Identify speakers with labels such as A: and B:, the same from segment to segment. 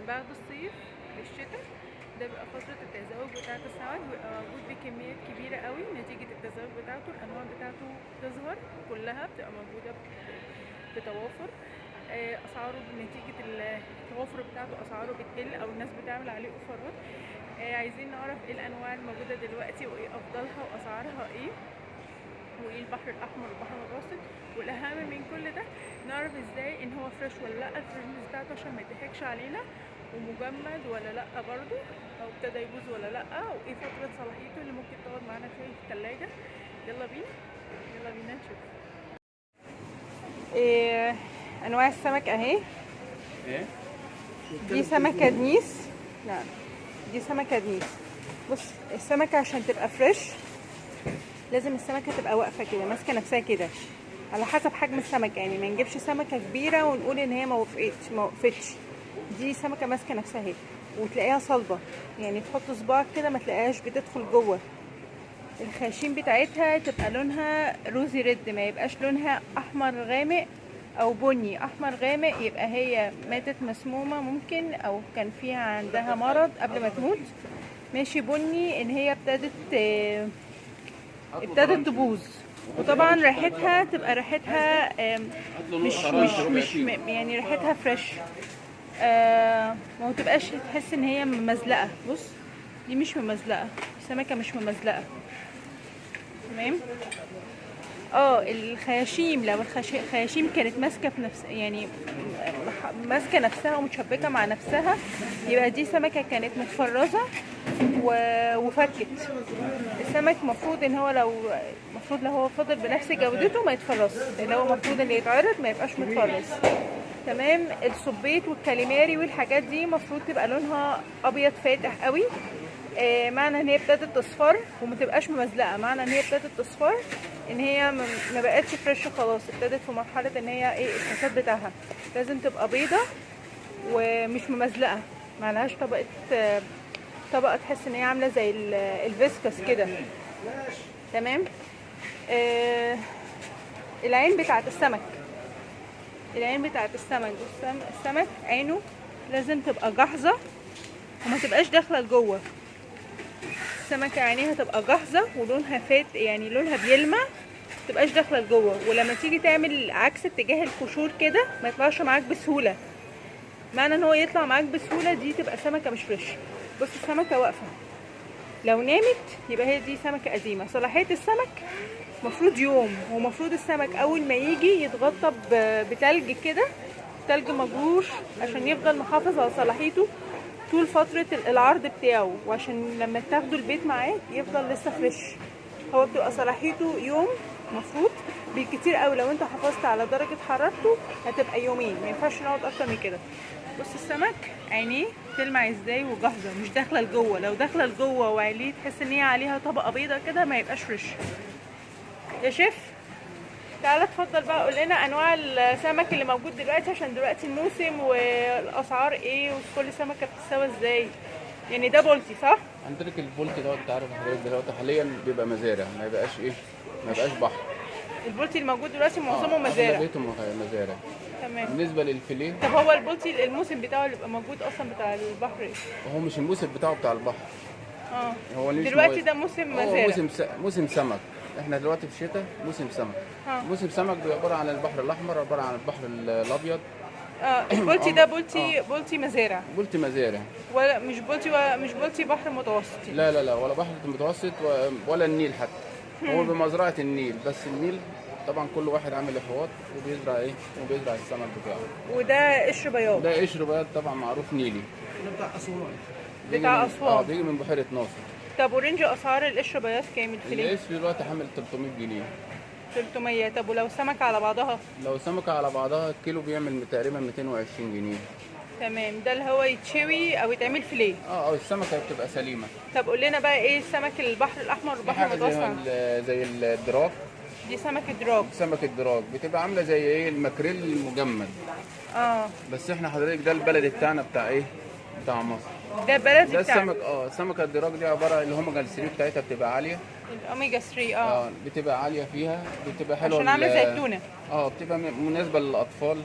A: بعد الصيف للشتاء ده بيبقى فترة التزاوج بتاعة السمك، بيبقى موجود بكميات كبيرة قوي نتيجة التزاوج بتاعته. الأنواع بتاعته تظهر كلها، بتبقى موجودة بتوافر. أسعاره نتيجة التوافر بتاعته أسعاره بتقل أو الناس بتعمل عليه أوفرات. عايزين نعرف ايه الأنواع الموجودة دلوقتي وايه أفضلها وأسعارها ايه، وايه البحر الأحمر والبحر المتوسط، والأهم من كل ده نعرف ازاي ان هو فريش ولا لا، الفريشنس بتاعته عشان ما يضحكش علينا، ومجمد ولا لا برضو، او ابتدى يبوظ ولا لا، وايه فترة صلاحيته اللي ممكن تقعد معانا في التلاجة. يلا بينا يلا بينا نشوف. إيه انواع السمك اهي. دي سمكة دنيس. نعم دي سمكة دنيس. بص السمكة عشان تبقى فريش لازم السمكة تبقى واقفة كده ماسكة نفسها كده على حسب حجم السمكة، يعني ما نجيبش سمكة كبيرة ونقول ان هي ما وقفتش. دي سمكة ماسكة نفسها اهي وتلاقيها صلبة، يعني تحط صباعك كده ما تلاقيهاش بتدخل جوه. الخياشيم بتاعتها تبقى لونها روزي ريد، ما يبقاش لونها احمر غامق او بني احمر غامق، يبقى هي ماتت مسمومة ممكن، او كان فيها عندها مرض قبل ما تموت. ماشي بني ان هي ابتدت تبوظ. وطبعا ريحتها تبقى ريحتها مش يعني ريحتها فريش. ما تبقاش تحس ان هي ممزلقه. بص دي مش ممزلقه، السمكه مش ممزلقه تمام. الخياشيم لو الخياشيم كانت ماسكه في نفس، يعني ماسكه نفسها ومتشبكه مع نفسها، يبقى دي سمكه كانت متفرزه وفكت. السمك مفروض ان هو لو هو فضل بنفس جودته ما يتفرزش، اللي هو المفروض ان يتعرض ما يبقاش متفرز تمام. الصبيط والكاليماري والحاجات دي مفروض تبقى لونها ابيض فاتح قوي، معنى ان هي ابتدت تصفر وما تبقاش ممزلقه، معنى ان هي ابتدت تصفر ان هي ما بقتش فريش خلاص، ابتدت في مرحله ان هي الفساد بتاعها. لازم تبقى بيضه ومش ممزلقه، معلهاش طبقه تحس ان هي عامله زي الفيسكس كده تمام. العين بتاعت السمك، السمك عينه لازم تبقى جاهزه وما تبقاش داخله لجوه. السمكه عينيها تبقى جاهزه ولونها يعني لونها بيلمع، ما تبقاش داخله لجوه. ولما تيجي تعمل عكس اتجاه القشور كده ما يطلعش معاك بسهوله، معنى ان هو يطلع معاك بسهوله دي تبقى سمكه مش فريش. بص السمكه واقفه، لو نامت يبقى هي دي سمكه قديمه. صلاحيه السمك مفروض يوم، ومفروض السمك اول ما يجي يتغطى بتلج كده، تلج مجروش، عشان يفضل محافظ على صلاحيته طول فترة العرض بتاعه، وعشان لما تاخده البيت معاك يفضل لسه فريش. هو بتبقى صلاحيته يوم مفروض بالكتير قوي، لو انت حافظت على درجة حرارته هتبقى يومين، ما ينفعش نقعد اكتر من كده. بص السمك عينيه تلمع ازاي وجاهزة، مش داخلة لجوه. لو داخلة لجوه وعينيه تحس ان هي عليها طبقة بيضة كده ما يبقاش فريش. يا شيف تعالى اتفضل بقى قول لنا انواع السمك اللي موجود دلوقتي، عشان دلوقتي الموسم والاسعار ايه وكل سمكه بتتساوي ازاي. يعني ده بولتي صح؟
B: عندك البولت دوت، انت عارف حضرتك دلوقتي حاليا بيبقى مزارع، ما يبقاش بحر.
A: البولتي الموجود دلوقتي معظمه مزارع.
B: اغلبيته مزارع
A: تمام.
B: بالنسبه للفيليه،
A: طب هو البولتي الموسم بتاعه اللي بيبقى موجود اصلا بتاع البحر ايه؟
B: هو مش الموسم بتاعه بتاع البحر. هو
A: دلوقتي ده موسم مزارع.
B: موسم سمك. احنا دلوقتي في شتاء، موسم سمك. موسم سمك بيبقى عباره عن البحر الاحمر، عباره عن البحر الابيض.
A: البولتي ده بولتي مزارع.
B: بولتي مزارع،
A: ولا مش بولتي بحر متوسط؟
B: لا ولا بحر متوسط ولا النيل حتى. هو بمزرعه النيل، بس النيل طبعا كل واحد عامل احواض وبيزرع السمك بتاعه.
A: وده قشر بياض.
B: ده قشر بياض طبعا معروف نيلي.
A: بتاع اسوان.
B: بيجي من بحيره ناصر.
A: طب ورينج اسعار القشر بياض كام الفيليه؟
B: القشر دلوقتي حامل 300 جنيه.
A: 300. طب ولو سمكه على بعضها؟
B: لو سمكه على بعضها الكيلو بيعمل تقريبا 220 جنيه.
A: تمام. ده اللي هو يتشوي او يتعمل فيليه.
B: السمكه بتبقى سليمه.
A: طب قول لنا بقى ايه السمك البحر الاحمر والبحر المتوسط؟
B: زي الدراك.
A: دي سمكه دراك.
B: سمكه دراك بتبقى عامله زي الماكريل المجمد. بس احنا حضرتك ده البلد بتاعنا بتاع مصر.
A: ده بلد
B: ده السمك. السمكه الدراك دي عباره الاوميجا 3 بتاعتها بتبقى عاليه،
A: الاوميجا 3
B: بتبقى عاليه فيها، بتبقى حلوه
A: عشان عامله زي التونه.
B: بتبقى مناسبه للاطفال.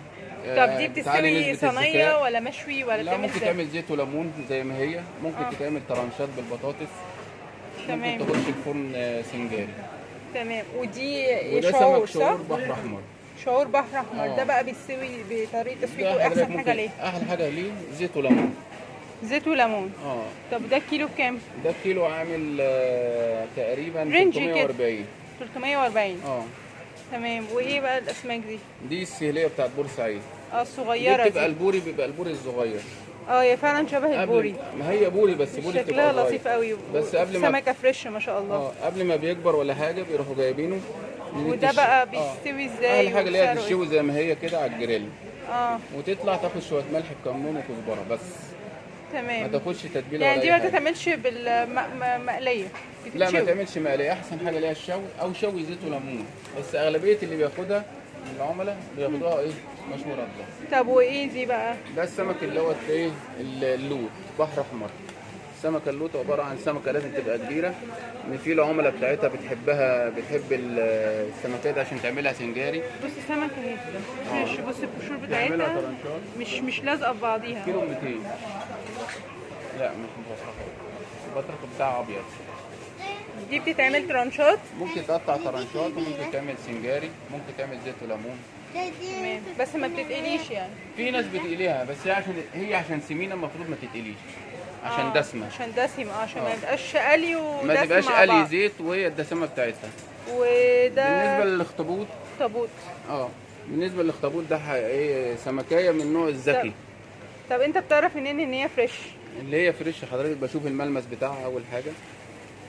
A: طب دي
B: بتعلي
A: بتستوي
B: نسبة
A: صينيه
B: الذكاء.
A: ولا مشوي ولا
B: لا،
A: بتعمل
B: ممكن
A: ازاي؟
B: تعمل زيت وليمون زي ما هي، ممكن
A: آه.
B: تتعمل طرنشات بالبطاطس،
A: تمام
B: ممكن تخش الفرن سنجاري.
A: تمام. ودي
B: وده
A: شعور
B: سمك شعور
A: صح؟
B: بحر احمر.
A: شعور بحر احمر ده
B: آه.
A: بقى بيستوي بطريقه
B: ده
A: تسويته
B: حضرتك
A: احسن حاجه
B: ممكن
A: ليه؟
B: احلى حاجه ليه زيت وليمون.
A: زيت وليمون.
B: اه
A: طب ده كيلو بكام؟
B: ده الكيلو عامل تقريبا
A: رينج كده.
B: 340.
A: 340.
B: اه
A: تمام. وايه بقى الاسماك دي؟
B: دي السهليه بتاعت بورسعيد.
A: اه الصغيره
B: بتبقى
A: دي.
B: البوري، بيبقى البوري الصغير.
A: هي فعلا شبه البوري.
B: ما هي بوري، بس بوري
A: شكلها
B: بتبقى
A: لطيف
B: صغير.
A: قوي.
B: بس قبل ما
A: سمكه فريش ما شاء الله.
B: قبل ما بيكبر ولا حاجه بيروحوا جايبينه.
A: وده بقى بيستوي ازاي؟
B: احلى حاجه اللي هي
A: وسعره إيه؟
B: تشوي زي ما هي كده على الجريل،
A: اه
B: وتطلع تاخد شويه ملح بكمون وكزبره بس. ما
A: تمام.
B: تاخدش تتبيله
A: يعني
B: ولا
A: دي
B: اي
A: ما
B: حاجه.
A: تتعملش بالمقليه؟
B: لا، ما تعملش مقليه، احسن حاجه ليها الشوي او شوي زيت وليمون. بس اغلبيه اللي بياخدها العملاء بياخدوها مش مرده.
A: طب وايه دي بقى؟
B: ده السمك اللي هو اللوت بحر احمر. السمكه اللوت عباره عن سمكه لازم تبقى كبيره، ان في العملاء بتاعتها بتحب السمكات عشان تعملها سنجاري.
A: بص السمكه اهي فريش. بص القشور
B: تعملها
A: بتاعتها
B: طرنشات.
A: مش لازقه في بعضيها.
B: كيلو 200. لا مش مبطرخه، البطرخ بتاعها ابيض.
A: دي بتتعمل ترانشات.
B: ممكن تقطع طرنشات، وممكن تعمل سنجاري، ممكن تعمل زيت وليمون.
A: تمام. بس ما بتتقليش يعني.
B: في ناس بتقليها، بس هي عشان سمينه المفروض ما تتقليش، عشان دسمه.
A: عشان دسم عشان ما يبقاش قلي ودسم
B: ما تبقاش
A: مع
B: قلي
A: بعض.
B: زيت وهي الدسمه بتاعتها.
A: وده
B: بالنسبه للاخطبوط،
A: طابوت.
B: بالنسبه للاخطبوط ده سمكيه من نوع الذكي.
A: طب انت بتعرف منين ان هي فريش؟
B: اللي هي فريش حضرتك بشوف الملمس بتاعها اول حاجه.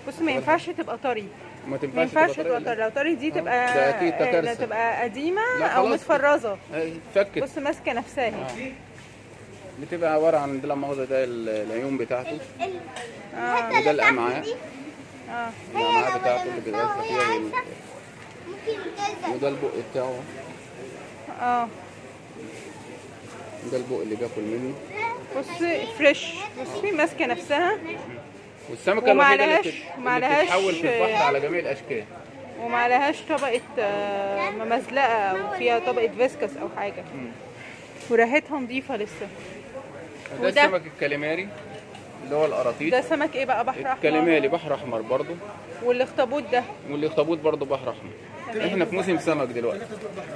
A: بص ما ينفعش تبقى طري.
B: ما
A: ما ينفعش تبقى طري. لو طري دي تبقى
B: ده أكيد ده كارثة.
A: تبقى قديمه
B: لا
A: او
B: خلاص.
A: متفرزه.
B: اتفكت.
A: بص ماسكه نفسها اهي.
B: بتبقى عباره عن ده المؤاخذه، ده العيون بتاعته،
A: اه
B: وده الامعاء.
A: اه
B: الامعاء بتاعته اللي بيبقى فيها وده البق بتاعه،
A: اه
B: ده البق اللي بياكل منه.
A: بص فريش. بصي ماسكه نفسها.
B: والسمكه الوحيده اللي
A: معلهاش
B: بتتحول في البحر على جميع الاشكال.
A: ومعلهاش طبقه ممزلقه او فيها طبقه فيسكس او حاجه. وريحتها نظيفه لسه.
B: ده السمك الكاليماري اللي هو القراطيس.
A: ده سمك ايه بقى؟ بحر احمر؟
B: الكاليماري بحر احمر برضه.
A: والاخطبوط ده؟
B: والاخطبوط برضه بحر احمر.
A: تمام.
B: احنا في موسم سمك دلوقتي.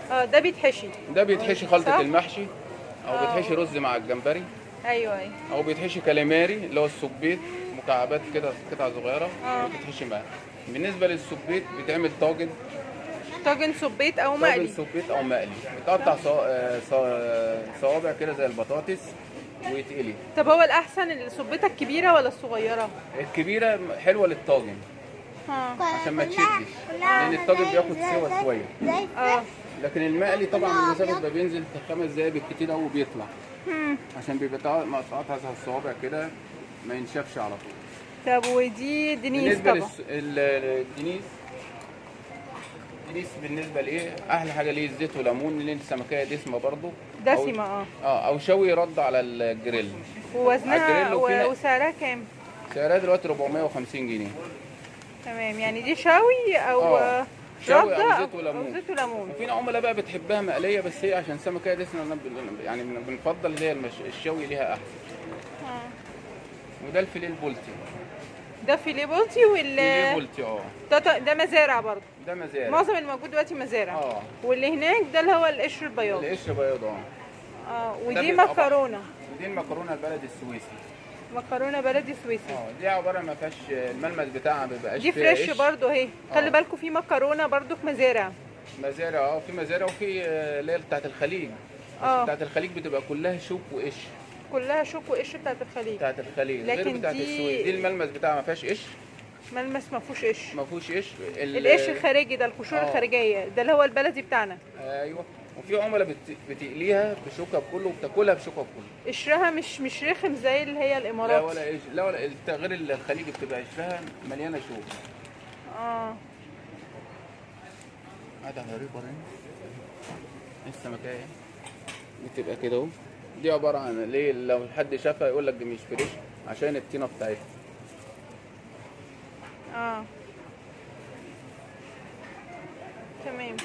A: ده بيتحشي.
B: ده بيتحشي خلطه
A: صح؟
B: المحشي، او بيتحشي رز مع الجمبري،
A: ايوه
B: او بيتحشي كاليماري اللي هو السبيط مكعبات كده قطع صغيره بتتحشي معاه. بالنسبه للسبيط بيتعمل طاجن
A: سبيط او مقلي.
B: طاجن سبيط او مقلي، بيتقطع صوابع كده زي البطاطس ويتقلي.
A: طب هو الاحسن السبيطه الكبيره ولا الصغيره؟
B: الكبيره حلوه للطاجن عشان ما تشدش، لان الطاجن بياخد سوا شويه. لكن المقلي طبعا المسافه ده بينزل 5 دقايق بالكتير قوي وبيطلع، عشان بيبقى مقطعات زي الصوابع كده ما ينشفش على طول.
A: طب ودي دنيس
B: بالنسبه
A: طبعا.
B: للدنيس، بالنسبه لايه احلى حاجه ليه الزيت وليمون، لان السمكيه دسمه برضو.
A: دسمه
B: او شوي رد على الجريل.
A: ووزنها وسعرها كام؟
B: سعرها دلوقتي 450 جنيه.
A: تمام. يعني دي شوي او
B: شوي
A: رده
B: او زيت وليمون. وفي عملاء بقى بتحبها مقليه، بس هي عشان سمكيه دسمه يعني بنفضل اللي هي الشوي ليها احسن. وده الفيليه البولتي.
A: ده فيليه بولتي
B: فيليه بولتي
A: ده مزارع برضه.
B: ده مزارع.
A: معظم الموجود دلوقتي مزارع. واللي هناك ده اللي هو القشر البياض.
B: القشر بياض
A: ودي مكرونه.
B: ودي المكرونه البلدي السويسي.
A: مكرونه بلدي سويسي.
B: دي عباره ما فيهاش الملمس بتاعها، ما بيبقاش
A: دي فريش برضه اهي. خلي بالكم في مكرونه برضه في مزارع.
B: في مزارع، وفي اللي هي بتاعت الخليج. بتاعت الخليج بتبقى كلها شوك وقشر.
A: كلها شوك وقشر بتاعت الخليج.
B: غير بتاعت السويس. دي الملمس بتاعها ما فيهاش قشر.
A: ملمس ما فيهوش قشر.
B: ما فيهوش قشر.
A: القشر الخارجي ده القشور الخارجيه ده اللي هو البلدي بتاعنا.
B: ايوه. وفي عملاء بتقليها بشوكها بكله وبتاكلها بشوكها بكله.
A: قشرها مش رخم زي اللي هي الامارات.
B: لا ولا غير الخليج بتبقى قشرها مليانه شوك. هذا هريبر السمكيه بتبقى كده اهو. دي عباره عن ليه لو حد شافها يقول لك دي مش فريش عشان الطينه بتاعتها.
A: تمام.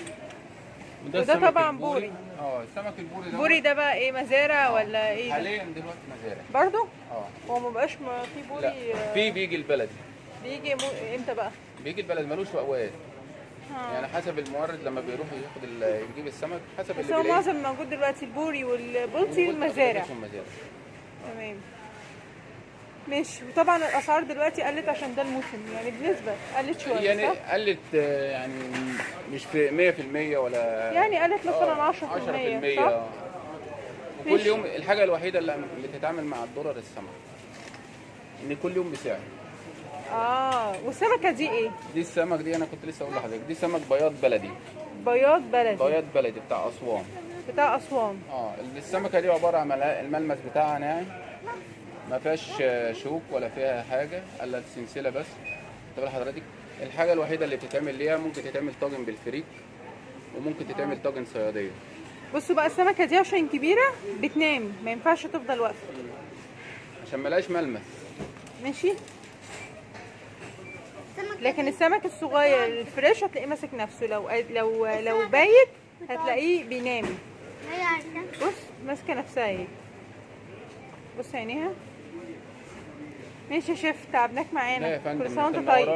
B: وده
A: وده
B: السمك
A: طبعا
B: البوري.
A: بوري.
B: السمك البوري ده
A: بوري ده بقى ايه، مزارع ولا ايه ده؟
B: حاليا دلوقتي مزارع.
A: برضو؟
B: اه
A: هو مبقاش في بوري؟
B: لا، بيجي البلدي.
A: بيجي امتى بقى؟
B: بيجي البلد ملوش اوقات. يعني حسب المورد لما بيروح ياخد يجيب السمك حسب
A: بس
B: اللي
A: هو
B: بيلاقيه.
A: معظم موجود دلوقتي البوري والبلطي والمزارع. تمام ماشي. وطبعا الاسعار دلوقتي قلت عشان ده الموسم، يعني بنسبه قلت شويه
B: يعني
A: صح؟
B: قلت يعني مش في 100% ولا
A: يعني قلت مثلا 10%
B: 10%
A: صح؟
B: وكل
A: ماشي.
B: يوم الحاجه الوحيده اللي بتتعامل مع الدولار السمك، ان كل يوم بسعر.
A: والسمكه دي ايه؟
B: دي السمك دي انا كنت لسه اقول لحضرتك، دي سمك بياض بلدي.
A: بياض بلدي.
B: بياض بلدي بتاع اسوان.
A: بتاع اسوان.
B: السمكه دي عباره عن الملمس بتاعها ناعم، ما فيهاش شوك ولا فيها حاجه الا السلسله بس. طب حضرتك الحاجه الوحيده اللي بتتعمل ليها ممكن تتعمل طاجن بالفريك، وممكن تتعمل طاجن صياديه.
A: بصوا بقى السمكه دي عشان كبيره بتنام، ما ينفعش تفضل واقفه
B: عشان ملهاش ملمس.
A: ماشي. لكن السمك الصغير الفريش هتلاقيه ماسك نفسه، لو بايت هتلاقيه بينام. بص ماسكه نفسها اهي، بص عينيها. ماشي يا شيف، تعبناك معانا.
B: لا يا فندم،
A: كل سنه وانت طيب.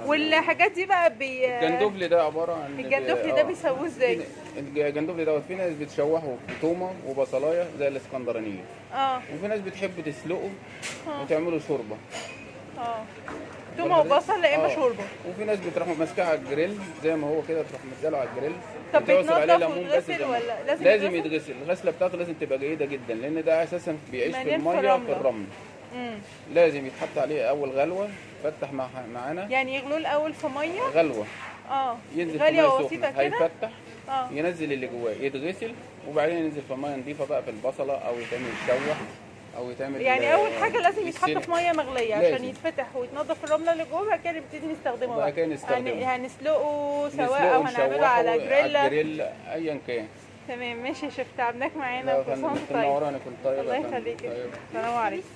B: والحاجات
A: دي بقى
B: الجندوفلي ده عباره عن
A: الجندوفلي ده بيسووه ازاي؟
B: الجندوفلي دوت في ناس بتشوحه بتومه وبصلايه زي الاسكندرانيه. وفي ناس بتحب تسلقه وتعمله شوربه.
A: تومه وبصل يا اما شوربه.
B: وفي ناس بتروح ماسكاه على الجريل زي ما هو كده، تروح مديله على الجريل.
A: طب بيتنضف ويتغسل ولا
B: لازم يتغسل؟ الغسله بتاعته لازم تبقى جيده جدا، لان ده اساسا بيعيش في الميه في الرمل. لازم يتحط عليه اول غلوه، فتح معانا.
A: يعني يغلوه الاول في ميه
B: غلوه. ينزل في ميه سخنه هيفتح. ينزل اللي جواه يتغسل، وبعدين ينزل في ميه نظيفه بقى في البصله، او يتعمل يتشوح، او يتعمل
A: يعني اول حاجه لازم يتحط في ميه مغليه عشان يتفتح ويتنضف الرمله اللي جوه، بعد كده نبتدي نستخدمه
B: بقى.
A: هنسلقه سواء او هنعمله على جريل
B: ايا كان.
A: تمام ماشي يا شيف، تعبناك معانا. كل سنه وانت طيب.
B: الله يخليك.
A: السلام عليكم.